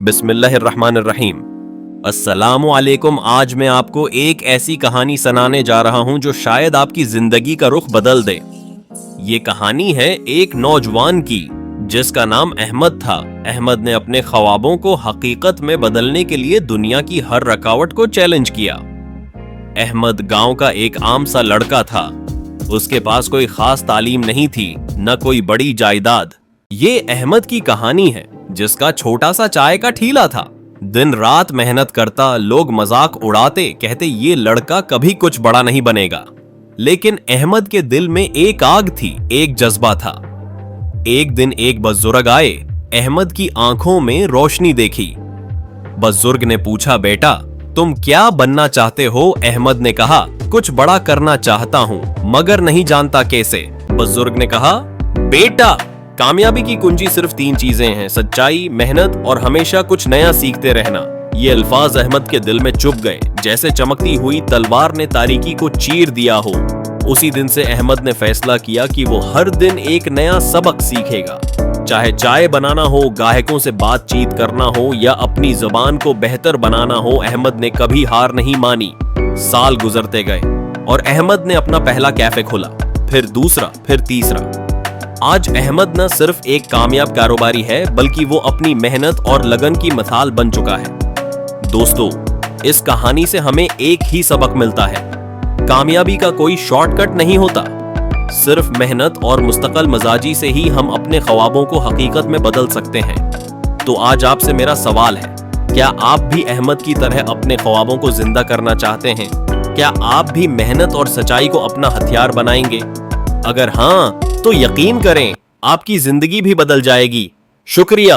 बिस्मिल्लाहिर्रहमानिर्रहीम। अस्सलामुअलैकुम। आज मैं आपको एक ऐसी कहानी सुनाने जा रहा हूं जो शायद आपकी जिंदगी का रुख बदल दे। ये कहानी है एक नौजवान की जिसका नाम अहमद था। अहमद ने अपने ख्वाबों को हकीकत में बदलने के लिए दुनिया की हर रुकावट को चैलेंज किया। अहमद गांव का एक आम सा लड़का था। उसके पास कोई खास तालीम नहीं थी, न कोई बड़ी जायदाद। ये अहमद की कहानी है जिसका छोटा सा चाय का ठेला था। दिन रात मेहनत करता, लोग मजाक उड़ाते, कहते ये लड़का कभी कुछ बड़ा नहीं बनेगा। लेकिन अहमद के दिल में एक आग थी, एक जज्बा था। एक दिन एक बुजुर्ग आए। अहमद की आंखों में रोशनी देखी। बुजुर्ग ने पूछा, बेटा तुम क्या बनना चाहते हो? अहमद ने कहा, कुछ बड़ा करना चाहता हूं मगर नहीं जानता कैसे। बुजुर्ग ने कहा, बेटा कामयाबी की कुंजी सिर्फ 3 चीजें हैं, सच्चाई, मेहनत और हमेशा कुछ नया सीखते रहना। ये अल्फाज अहमद के दिल में चुभ गए, जैसे चमकती हुई तलवार ने तारीकी को चीर दिया हो। उसी दिन से अहमद ने फैसला किया कि वो हर दिन एक नया सबक सीखेगा। चाहे चाय बनाना हो, ग्राहकों से बातचीत करना हो या अपनी जुबान को बेहतर बनाना हो, अहमद ने कभी हार नहीं मानी। साल गुजरते गए और अहमद ने अपना पहला कैफे खोला, फिर दूसरा, फिर तीसरा। आज अहमद न सिर्फ एक कामयाब कारोबारी है, बल्कि वो अपनी मेहनत और लगन की मिसाल बन चुका है। दोस्तों, इस कहानी से हमें एक ही सबक मिलता है, कामयाबी का कोई शॉर्टकट नहीं होता। सिर्फ मेहनत और मुस्तकिल मिजाजी से ही हम अपने ख्वाबों को हकीकत में बदल सकते हैं। तो आज आपसे मेरा सवाल है, क्या आप भी अहमद की तरह अपने ख्वाबों को जिंदा करना चाहते हैं? क्या आप भी मेहनत और सच्चाई को अपना हथियार बनाएंगे? अगर हाँ, तो यकीन करें आपकी जिंदगी भी बदल जाएगी। शुक्रिया।